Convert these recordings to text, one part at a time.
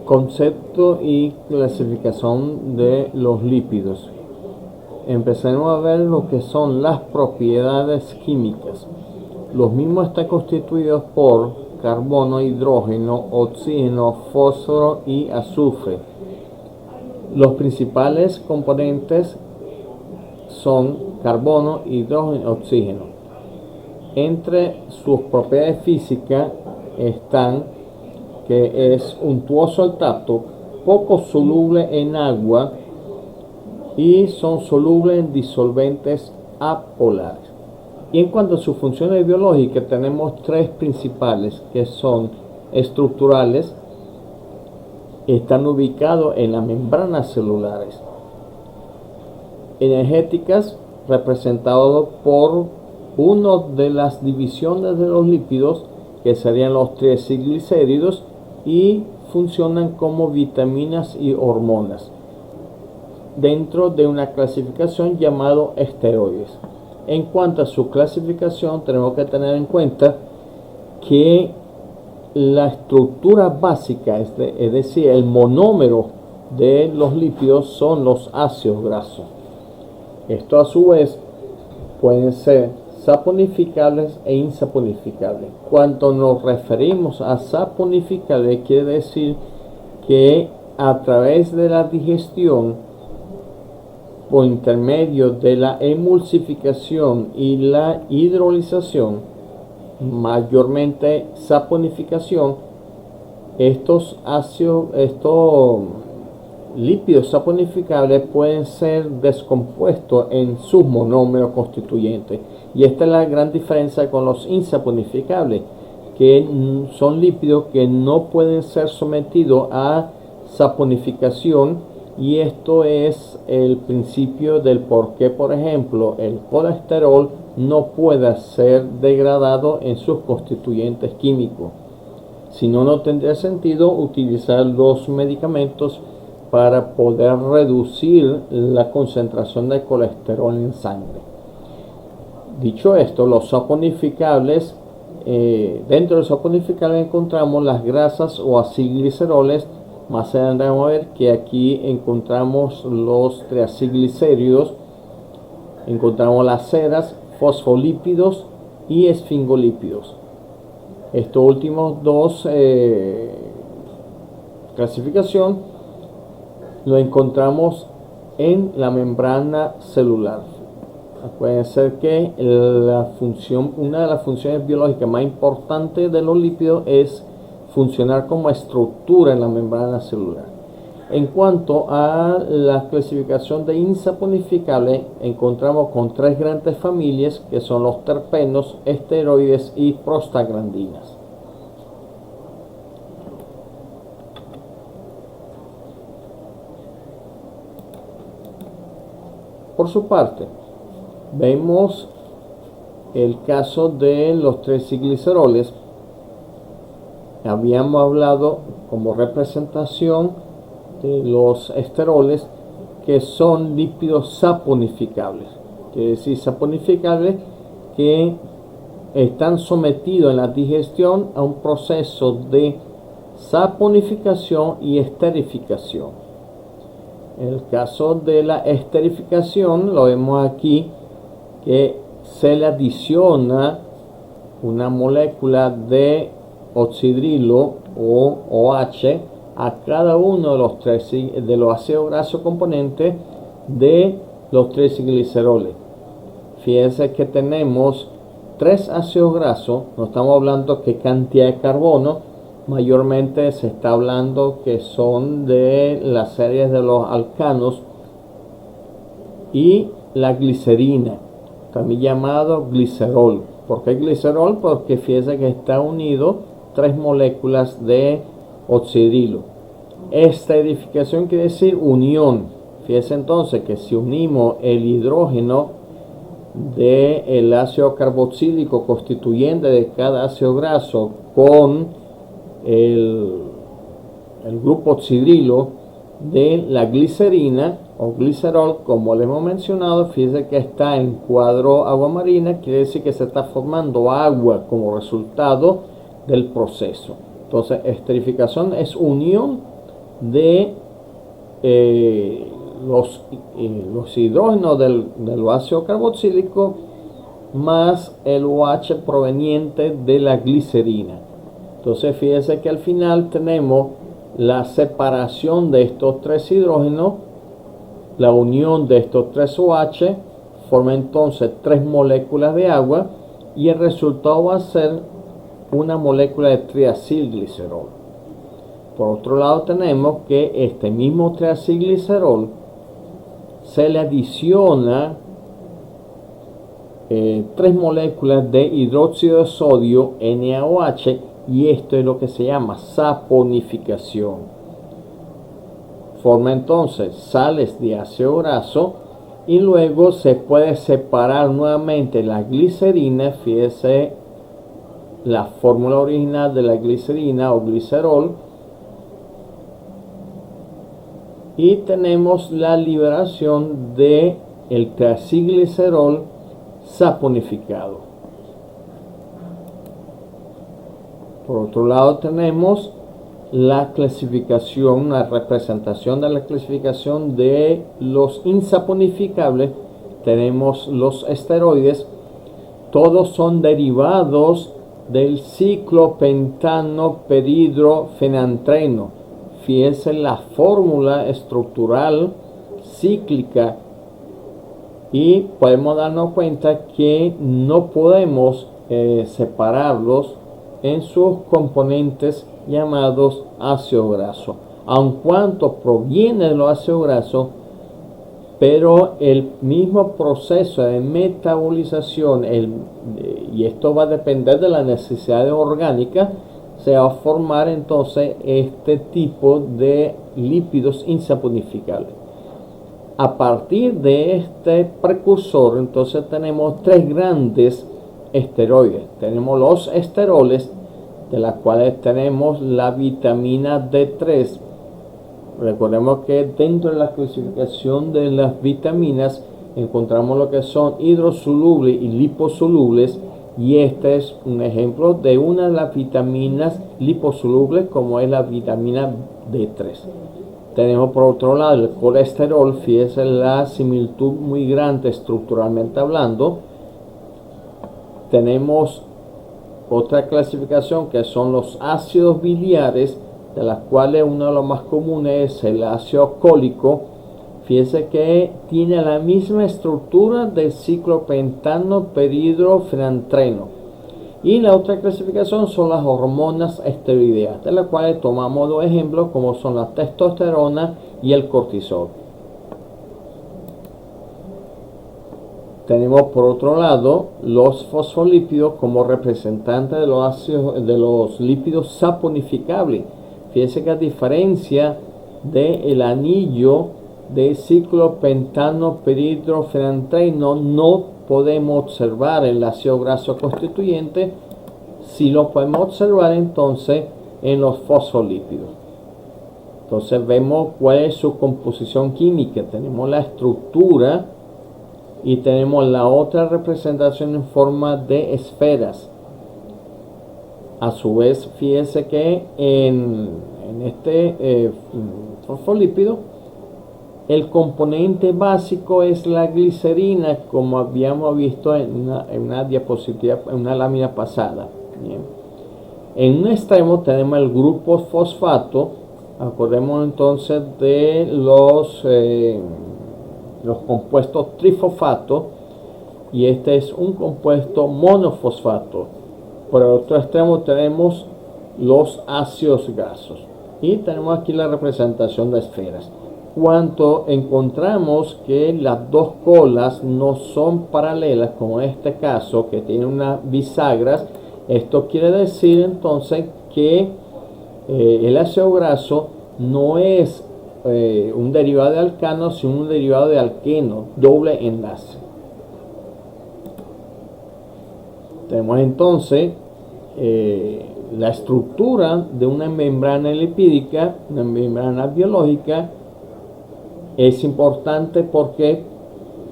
Concepto y clasificación de los lípidos. Empecemos a ver lo que son las propiedades químicas. Los mismos están constituidos por carbono, hidrógeno, oxígeno, fósforo y azufre. Los principales componentes son carbono, hidrógeno, oxígeno. Entre sus propiedades físicas están que es untuoso al tacto, poco soluble en agua y son solubles en disolventes apolares. Y en cuanto a sus funciones biológicas, tenemos tres principales que son estructurales, están ubicados en las membranas celulares, energéticas, representado por una de las divisiones de los lípidos, que serían los triglicéridos, y funcionan como vitaminas y hormonas dentro de una clasificación llamado esteroides. En cuanto a su clasificación, tenemos que tener en cuenta que la estructura básica, es decir, el monómero de los lípidos, son los ácidos grasos. Esto a su vez pueden ser saponificables e insaponificables. Cuando nos referimos a saponificables, quiere decir que a través de la digestión, por intermedio de la emulsificación y la hidrolización, mayormente saponificación, estos lípidos saponificables pueden ser descompuestos en sus monómeros constituyentes. Y esta es la gran diferencia con los insaponificables, que son lípidos que no pueden ser sometidos a saponificación, y esto es el principio del por qué, por ejemplo, el colesterol no puede ser degradado en sus constituyentes químicos. Si no, no tendría sentido utilizar los medicamentos para poder reducir la concentración de colesterol en sangre. Dicho esto, los saponificables, dentro de los saponificables encontramos las grasas o acilgliceroles. Más adelante vamos a ver que aquí encontramos los triacilglicéridos, encontramos las ceras, fosfolípidos y esfingolípidos. Estos últimos dos clasificación lo encontramos en la membrana celular. Puede ser que una de las funciones biológicas más importantes de los lípidos es funcionar como estructura en la membrana celular. En cuanto a la clasificación de insaponificables, encontramos con tres grandes familias que son los terpenos, esteroides y prostaglandinas. Por su parte, vemos el caso de los triacilgliceroles. Habíamos hablado como representación de los esteroles, que son lípidos saponificables, quiere decir saponificables que están sometidos en la digestión a un proceso de saponificación y esterificación. En el caso de la esterificación, lo vemos aquí que se le adiciona una molécula de oxidrilo o OH a cada uno de los ácidos grasos componentes de los triacilgliceroles. Fíjense que tenemos tres ácidos grasos, no estamos hablando qué cantidad de carbono, mayormente se está hablando que son de las series de los alcanos, y la glicerina, también llamado glicerol. ¿Por qué glicerol? Porque fíjense que está unido tres moléculas de oxidrilo. Esterificación quiere decir unión. Fíjense entonces que si unimos el hidrógeno del ácido carboxílico constituyente de cada ácido graso con el grupo oxidrilo de la glicerina o glicerol, como le hemos mencionado, fíjense que está en cuadro agua marina, quiere decir que se está formando agua como resultado del proceso. Entonces, esterificación es unión de los hidrógenos del ácido carboxílico más el OH proveniente de la glicerina. Entonces fíjense que al final tenemos la separación de estos tres hidrógenos, la unión de estos tres OH forma entonces tres moléculas de agua y el resultado va a ser una molécula de triacilglicerol. Por otro lado tenemos que este mismo triacilglicerol se le adiciona tres moléculas de hidróxido de sodio NaOH y esto es lo que se llama saponificación. Forma entonces sales de ácido graso y luego se puede separar nuevamente la glicerina. Fíjese la fórmula original de la glicerina o glicerol. Y tenemos la liberación de el triacilglicerol saponificado. Por otro lado tenemos la clasificación, la representación de la clasificación de los insaponificables. Tenemos los esteroides, todos son derivados del ciclopentano peridrofenantreno. Fíjense la fórmula estructural cíclica y podemos darnos cuenta que no podemos separarlos en sus componentes llamados ácido graso, aun cuanto proviene de los ácidos grasos, pero el mismo proceso de metabolización, y esto va a depender de las necesidades orgánicas, se va a formar entonces este tipo de lípidos insaponificables. A partir de este precursor, entonces tenemos tres grandes esteroides. Tenemos los esteroles, de las cuales tenemos la vitamina D3. Recordemos que dentro de la clasificación de las vitaminas encontramos lo que son hidrosolubles y liposolubles, y este es un ejemplo de una de las vitaminas liposolubles, como es la vitamina D3. Tenemos por otro lado el colesterol. Fíjense la similitud muy grande estructuralmente hablando. Tenemos otra clasificación que son los ácidos biliares, de las cuales uno de los más comunes es el ácido cólico. Fíjense que tiene la misma estructura del ciclopentano peridrofenantreno. Y la otra clasificación son las hormonas esteroideas, de las cuales tomamos dos ejemplos como son la testosterona y el cortisol. Tenemos por otro lado los fosfolípidos como representantes de los lípidos saponificables. Fíjense que a diferencia del anillo de ciclopentano peridrofenantreno no podemos observar el ácido graso constituyente, si lo podemos observar entonces en los fosfolípidos. Entonces vemos cuál es su composición química. Tenemos la estructura y tenemos la otra representación en forma de esferas. A su vez, fíjense que en este fosfolípido el componente básico es la glicerina, como habíamos visto en una diapositiva, en una lámina pasada. Bien. En un extremo tenemos el grupo fosfato. Acordémonos entonces de los compuestos trifosfatos, y este es un compuesto monofosfato. Por el otro extremo tenemos los ácidos grasos y tenemos aquí la representación de esferas. Cuando encontramos que las dos colas no son paralelas, como en este caso que tiene unas bisagras, esto quiere decir entonces que el ácido graso no es un derivado de alcano, sino un derivado de alqueno, doble enlace. Tenemos entonces la estructura de una membrana lipídica, una membrana biológica. Es importante porque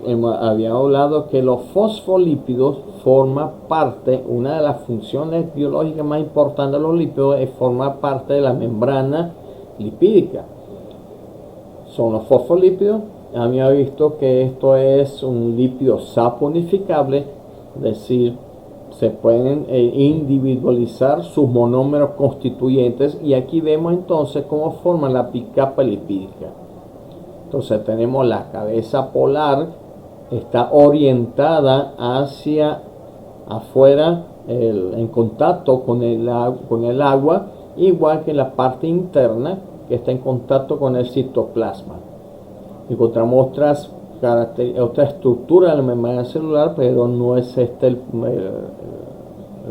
habíamos hablado que los fosfolípidos forman parte, una de las funciones biológicas más importantes de los lípidos es formar parte de la membrana lipídica. Son los fosfolípidos. A mí ha visto que esto es un lípido saponificable, es decir, se pueden individualizar sus monómeros constituyentes, y aquí vemos entonces cómo forma la bicapa lipídica. Entonces tenemos la cabeza polar, está orientada hacia afuera, en contacto con el agua, igual que la parte interna que está en contacto con el citoplasma. Encontramos otra estructura de la membrana celular, pero no es este el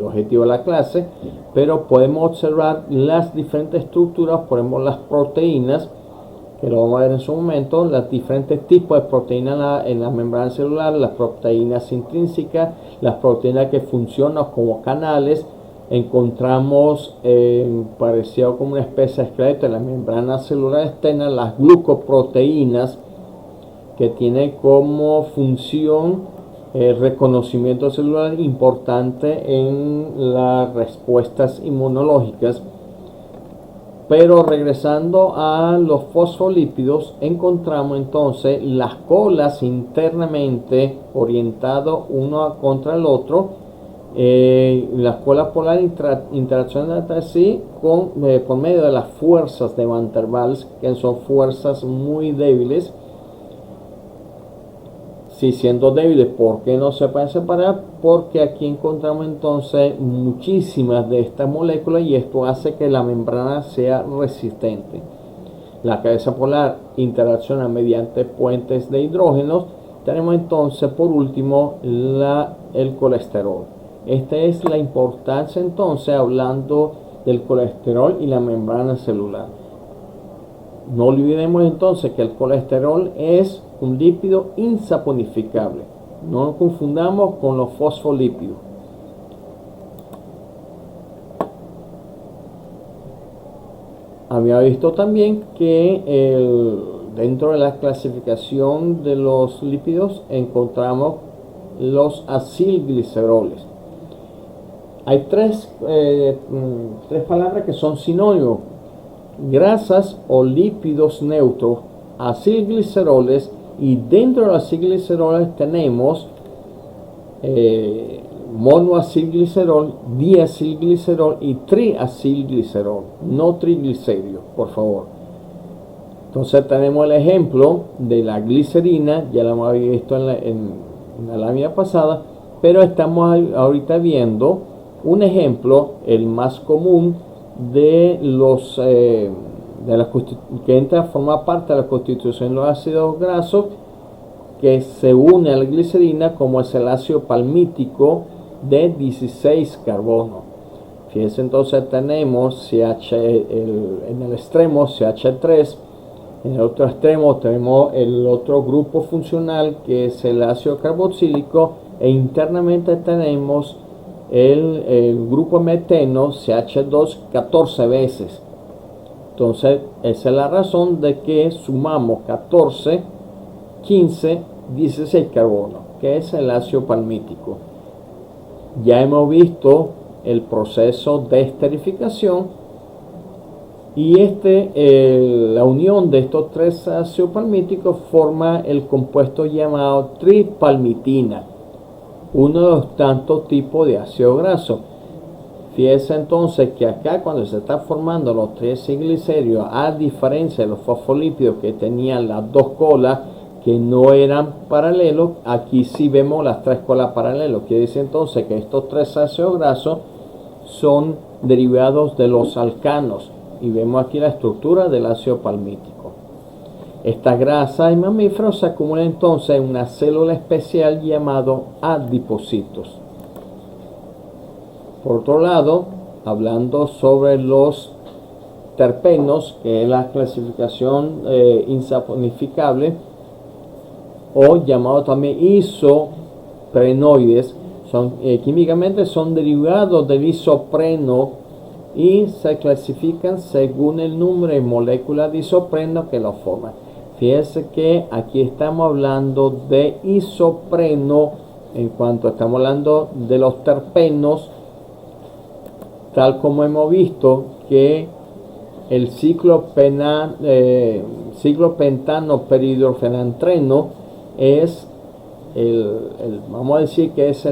objetivo de la clase. Pero podemos observar las diferentes estructuras, por ejemplo las proteínas, que lo vamos a ver en su momento, los diferentes tipos de proteínas en la membrana celular, las proteínas intrínsecas, las proteínas que funcionan como canales. Encontramos parecido como una especie de esqueleto en la membrana celular externa, las glucoproteínas, que tiene como función reconocimiento celular importante en las respuestas inmunológicas. Pero regresando a los fosfolípidos, encontramos entonces las colas internamente orientadas uno contra el otro. Las colas polares interaccionan entre sí por medio de las fuerzas de Van der Waals, que son fuerzas muy débiles. Si siendo débiles, ¿por qué no se pueden separar? Porque aquí encontramos entonces muchísimas de estas moléculas, y esto hace que la membrana sea resistente. La cabeza polar interacciona mediante puentes de hidrógenos. Tenemos entonces por último el colesterol. Esta es la importancia entonces, hablando del colesterol y la membrana celular. No olvidemos entonces que el colesterol es un lípido insaponificable. No nos confundamos con los fosfolípidos. Había visto también que dentro de la clasificación de los lípidos encontramos los acilgliceroles. Hay tres palabras que son sinónimos: grasas o lípidos neutros, acilgliceroles, y dentro de los acilgliceroles tenemos monoacilglicerol, diacilglicerol y triacilglicerol, no triglicéridos, por favor. Entonces tenemos el ejemplo de la glicerina, ya la hemos visto en la lámina pasada, pero estamos ahorita viendo un ejemplo, el más común, de los que entra a formar parte de la constitución de los ácidos grasos, que se une a la glicerina, como es el ácido palmítico de 16 carbono. Fíjense, entonces tenemos en el extremo CH3, en el otro extremo tenemos el otro grupo funcional, que es el ácido carboxílico, e internamente tenemos el grupo meteno CH2 14 veces. Entonces esa es la razón de que sumamos 14, 15, 16 carbono, que es el ácido palmítico. Ya hemos visto el proceso de esterificación, y la unión de estos tres ácidos palmíticos forma el compuesto llamado tripalmitina, uno de los tantos tipos de ácido graso. Fíjense entonces que acá, cuando se está formando los triacilglicéridos, a diferencia de los fosfolípidos que tenían las dos colas que no eran paralelos, aquí sí vemos las tres colas paralelas. Quiere decir entonces que estos tres ácidos grasos son derivados de los alcanos, y vemos aquí la estructura del ácido palmítico. Esta grasa en mamíferos se acumula entonces en una célula especial llamado adipocitos. Por otro lado, hablando sobre los terpenos, que es la clasificación insaponificable, o llamado también isoprenoides, químicamente son derivados del isopreno, y se clasifican según el número de moléculas de isopreno que lo forman. Fíjense que aquí estamos hablando de isopreno en cuanto estamos hablando de los terpenos, tal como hemos visto que el ciclopentano perhidrofenantreno es vamos a decir que es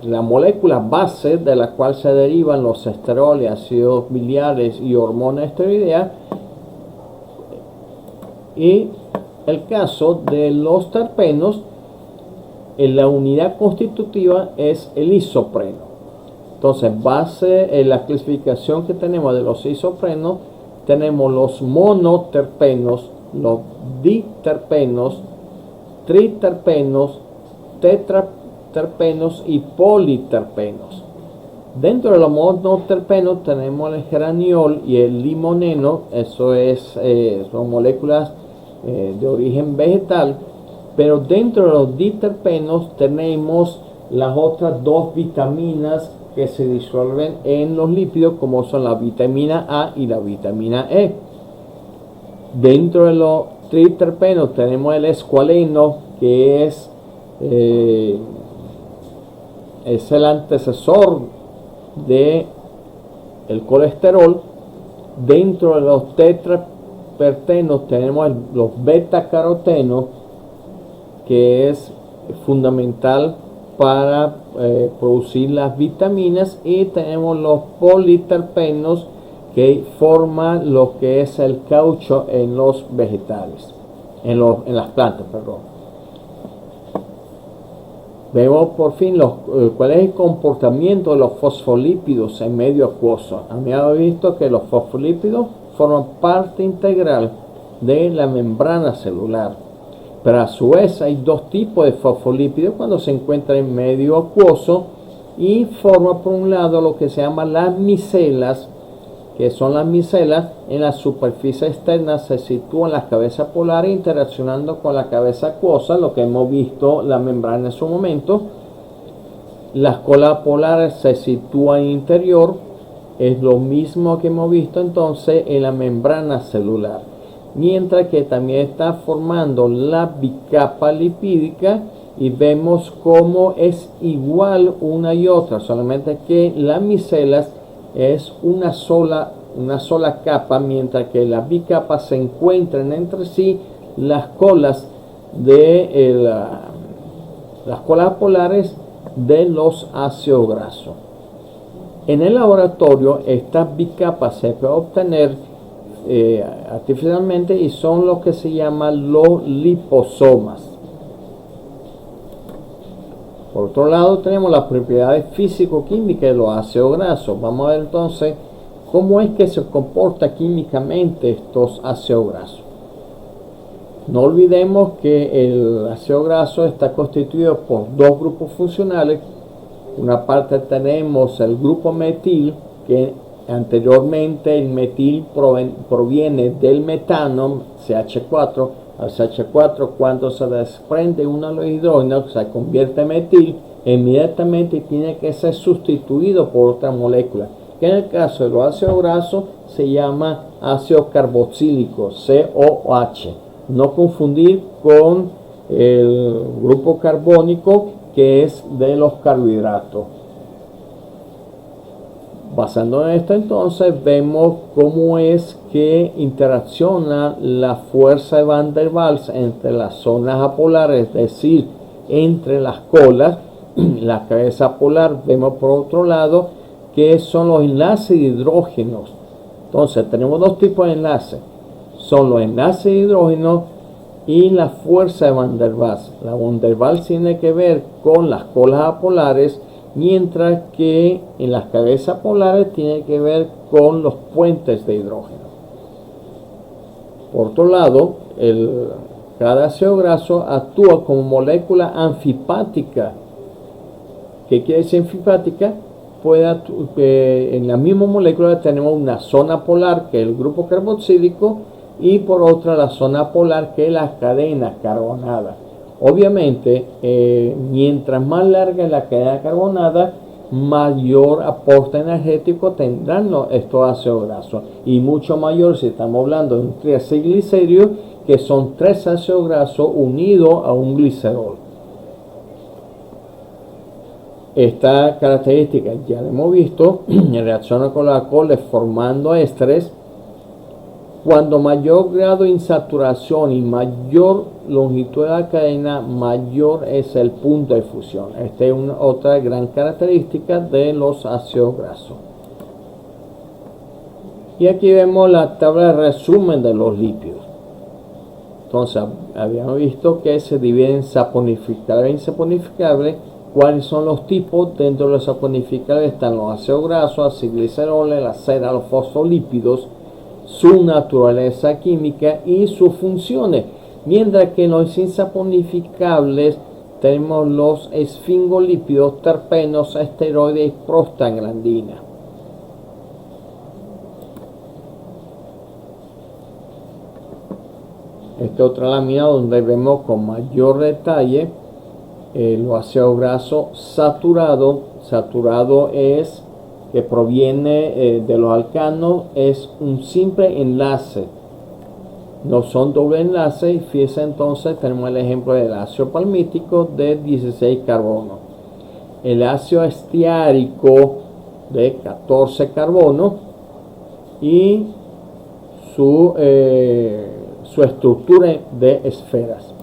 la molécula base de la cual se derivan los esteroles, ácidos biliares y hormonas esteroideas. Y el caso de los terpenos, la unidad constitutiva es el isopreno. Entonces, base en la clasificación que tenemos de los isoprenos, tenemos los monoterpenos, los diterpenos, triterpenos, tetraterpenos y politerpenos. Dentro de los monoterpenos tenemos el geraniol y el limoneno. Eso son moléculas de origen vegetal. Pero dentro de los diterpenos tenemos las otras dos vitaminas que se disuelven en los lípidos, como son la vitamina A y la vitamina E. Dentro de los triterpenos tenemos el escualeno, que es el antecesor de el colesterol. Dentro de los tetrapertenos tenemos los beta-carotenos, que es fundamental para producir las vitaminas, y tenemos los politerpenos, que forman lo que es el caucho en los vegetales, en las plantas, perdón. Vemos por fin cuál es el comportamiento de los fosfolípidos en medio acuoso. Habíamos visto que los fosfolípidos forman parte integral de la membrana celular, pero a su vez hay dos tipos de fosfolípidos cuando se encuentran en medio acuoso, y forma por un lado lo que se llama las micelas, que son las micelas. En la superficie externa se sitúan las cabezas polares interaccionando con la cabeza acuosa, lo que hemos visto la membrana en su momento. Las colas polares se sitúan interior, es lo mismo que hemos visto entonces en la membrana celular, mientras que también está formando la bicapa lipídica, y vemos cómo es igual una y otra, solamente que las micelas es una sola capa, mientras que las bicapas se encuentran entre sí las colas las colas polares de los ácidos grasos. En el laboratorio estas bicapas se pueden obtener artificialmente, y son lo que se llaman los liposomas. Por otro lado, tenemos las propiedades físico-químicas de los ácidos grasos. Vamos a ver entonces cómo es que se comporta químicamente estos ácidos grasos. No olvidemos que el ácido graso está constituido por dos grupos funcionales. Una parte tenemos el grupo metil, que anteriormente el metil proviene del metano, CH4. Al CH4, cuando se desprende uno de los hidrógenos, se convierte en metil, inmediatamente tiene que ser sustituido por otra molécula, que en el caso de los ácidos grasos se llama ácido carboxílico, COH. No confundir con el grupo carbónico, que es de los carbohidratos. Basando en esto, entonces vemos cómo es que interacciona la fuerza de Van der Waals entre las zonas apolares, es decir, entre las colas. La cabeza polar vemos por otro lado que son los enlaces de hidrógenos. Entonces tenemos dos tipos de enlaces, son los enlaces de hidrógeno y la fuerza de Van der Waals. La Van der Waals tiene que ver con las colas apolares, mientras que en las cabezas polares tiene que ver con los puentes de hidrógeno. Por otro lado, cada ácido graso actúa como molécula anfipática. ¿Qué quiere decir anfipática? En la misma molécula tenemos una zona polar, que es el grupo carboxílico, y por otra la zona polar, que es la cadena carbonada. Obviamente, mientras más larga es la cadena carbonada, mayor aporte energético tendrán estos ácidos grasos, y mucho mayor si estamos hablando de un triacilglicerio, que son tres ácidos grasos unidos a un glicerol. Esta característica ya la hemos visto, reacciona con la alcohol formando ésteres, Cuando mayor grado de insaturación y mayor longitud de la cadena, mayor es el punto de fusión. Esta es otra gran característica de los ácidos grasos. Y aquí vemos la tabla de resumen de los lípidos. Entonces, habíamos visto que se dividen en saponificables e insaponificables. ¿Cuáles son los tipos? Dentro de los saponificables están los ácidos grasos, ácidos gliceroles, la cera, los fosfolípidos, su naturaleza química y sus funciones. Mientras que en los insaponificables tenemos los esfingolípidos, terpenos, esteroides y prostaglandina. Esta otra lámina donde vemos con mayor detalle los ácidos grasos saturados. Saturado es que proviene de los alcanos, es un simple enlace, no son doble enlace. Y fíjense, entonces tenemos el ejemplo del ácido palmítico de 16 carbonos, el ácido estiárico de 14 carbonos y su estructura de esferas.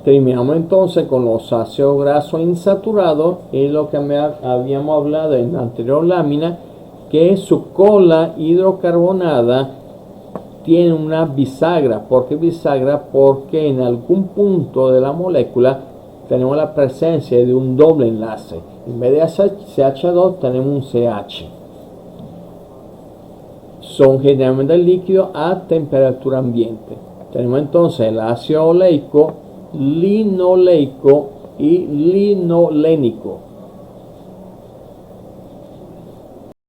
Terminamos entonces con los ácidos grasos insaturados, y lo que habíamos hablado en la anterior lámina, que su cola hidrocarbonada tiene una bisagra. ¿Por qué bisagra? Porque en algún punto de la molécula tenemos la presencia de un doble enlace. En vez de CH2 tenemos un CH. Son generalmente líquidos a temperatura ambiente. Tenemos entonces el ácido oleico, linoleico y linolénico.